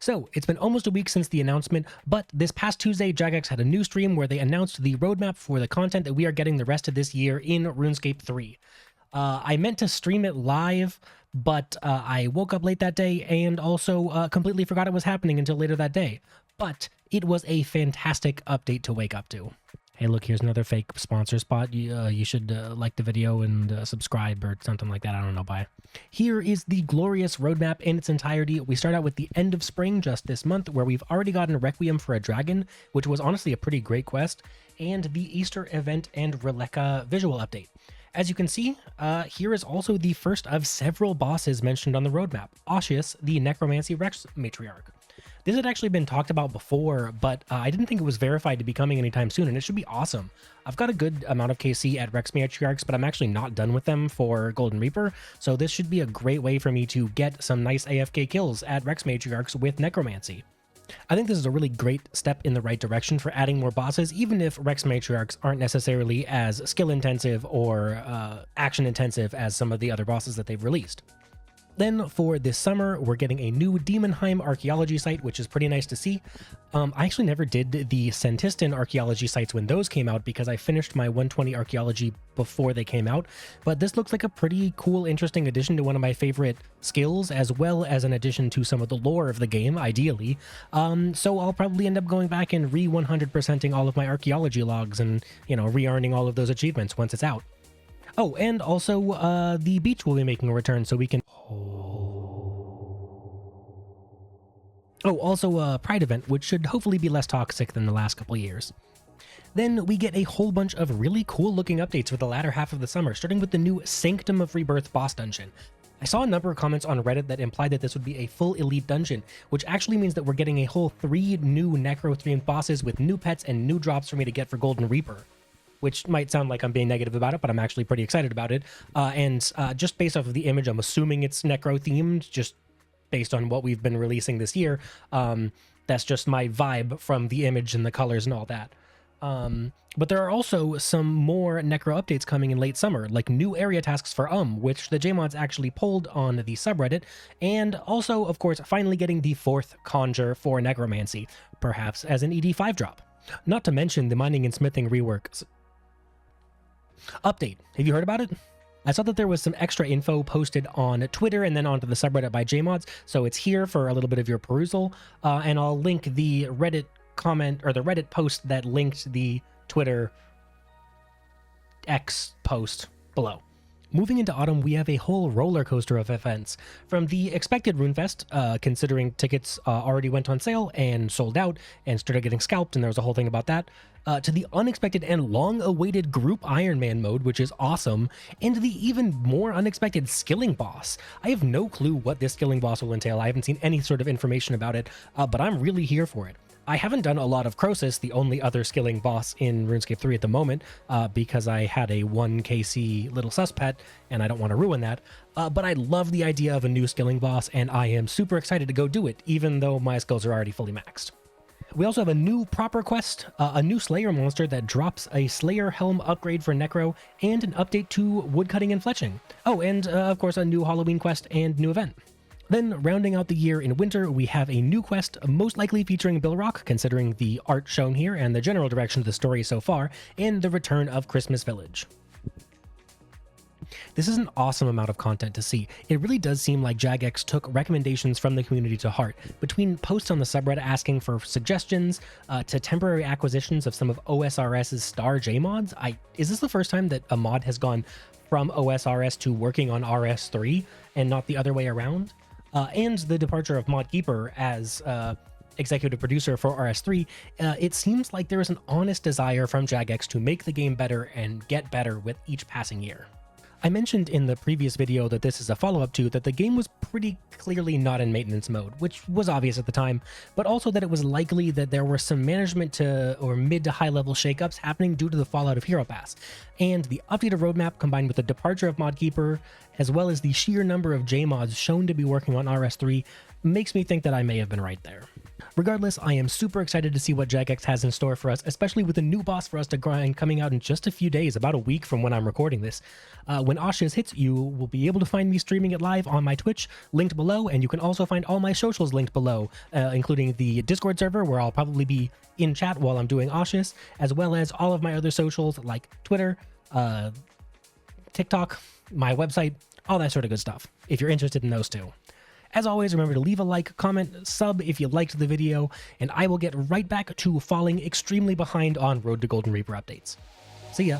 So, it's been almost a week since the announcement, but this past Tuesday, Jagex had a new stream where they announced the roadmap for the content that we are getting the rest of this year in RuneScape 3. I meant to stream it live, but I woke up late that day and also completely forgot it was happening until later that day. But it was a fantastic update to wake up to. Hey, look, here's another fake sponsor spot. You should like the video and subscribe or something like that. I don't know. Bye. Here is the glorious roadmap in its entirety. We start out with the end of spring just this month, where we've already gotten Requiem for a Dragon, which was honestly a pretty great quest, and the Easter event and Releka visual update. As you can see, here is also the first of several bosses mentioned on the roadmap, Oshius, the Necromancy Rex Matriarch. This had actually been talked about before, but I didn't think it was verified to be coming anytime soon, and it should be awesome. I've got a good amount of KC at Rex Matriarchs, but I'm actually not done with them for Golden Reaper, so this should be a great way for me to get some nice AFK kills at Rex Matriarchs with Necromancy. I think this is a really great step in the right direction for adding more bosses, even if Rex Matriarchs aren't necessarily as skill-intensive or action-intensive as some of the other bosses that they've released. Then for this summer, we're getting a new Demonheim archaeology site, which is pretty nice to see. I actually never did the Sentistan archaeology sites when those came out because I finished my 120 archaeology before they came out, but this looks like a pretty cool, interesting addition to one of my favorite skills, as well as an addition to some of the lore of the game, ideally. So I'll probably end up going back and re-100%ing all of my archaeology logs and, re-earning all of those achievements once it's out. Oh, and also the beach will be making a return, so we can... Oh, also a Pride event, which should hopefully be less toxic than the last couple years. Then we get a whole bunch of really cool looking updates for the latter half of the summer, starting with the new Sanctum of Rebirth boss dungeon. I saw a number of comments on Reddit that implied that this would be a full elite dungeon, which actually means that we're getting a whole 3 new Necro-themed bosses with new pets and new drops for me to get for Golden Reaper. Which might sound like I'm being negative about it, but I'm actually pretty excited about it. And just based off of the image, I'm assuming it's Necro-themed, just based on what we've been releasing this year. That's just my vibe from the image and the colors and all that. But there are also some more Necro updates coming in late summer, like new area tasks for which the JMods actually polled on the subreddit, and also, of course, finally getting the 4th Conjure for Necromancy, perhaps as an ED5 drop. Not to mention the mining and smithing reworks. Update. Have you heard about it? I saw that there was some extra info posted on Twitter and then onto the subreddit by JMods, so it's here for a little bit of your perusal, and I'll link the Reddit comment, or the Reddit post that linked the Twitter X post below. Moving into autumn, we have a whole roller coaster of events. From the expected RuneFest, considering tickets already went on sale and sold out and started getting scalped, and there was a whole thing about that, to the unexpected and long-awaited group Ironman mode, which is awesome, and the even more unexpected skilling boss. I have no clue what this skilling boss will entail. I haven't seen any sort of information about it, but I'm really here for it. I haven't done a lot of Croesus, the only other skilling boss in RuneScape 3 at the moment, because I had a 1 KC little sus pet, and I don't want to ruin that, but I love the idea of a new skilling boss, and I am super excited to go do it, even though my skills are already fully maxed. We also have a new proper quest, a new Slayer monster that drops a Slayer helm upgrade for Necro, and an update to woodcutting and fletching. Oh, and of course a new Halloween quest and new event. Then, rounding out the year in winter, we have a new quest, most likely featuring Billrock, considering the art shown here and the general direction of the story so far, and the return of Christmas Village. This is an awesome amount of content to see. It really does seem like Jagex took recommendations from the community to heart. Between posts on the subreddit asking for suggestions, to temporary acquisitions of some of OSRS's star JMods, is this the first time that a mod has gone from OSRS to working on RS3 and not the other way around? And the departure of Modkeeper as executive producer for RS3, it seems like there is an honest desire from Jagex to make the game better and get better with each passing year. I mentioned in the previous video that this is a follow-up to that the game was pretty clearly not in maintenance mode, which was obvious at the time, but also that it was likely that there were some management to or mid to high level shakeups happening due to the fallout of Hero Pass, and the updated roadmap combined with the departure of Modkeeper, as well as the sheer number of JMods shown to be working on RS3, makes me think that I may have been right there. Regardless, I am super excited to see what Jagex has in store for us, especially with a new boss for us to grind coming out in just a few days, about a week from when I'm recording this. When Ashes hits, you will be able to find me streaming it live on my Twitch, linked below, and you can also find all my socials linked below, including the Discord server, where I'll probably be in chat while I'm doing Ashes, as well as all of my other socials like Twitter, TikTok, my website, all that sort of good stuff, if you're interested in those two. As always, remember to leave a like, comment, sub if you liked the video, and I will get right back to falling extremely behind on Road to Golden Reaper updates. See ya!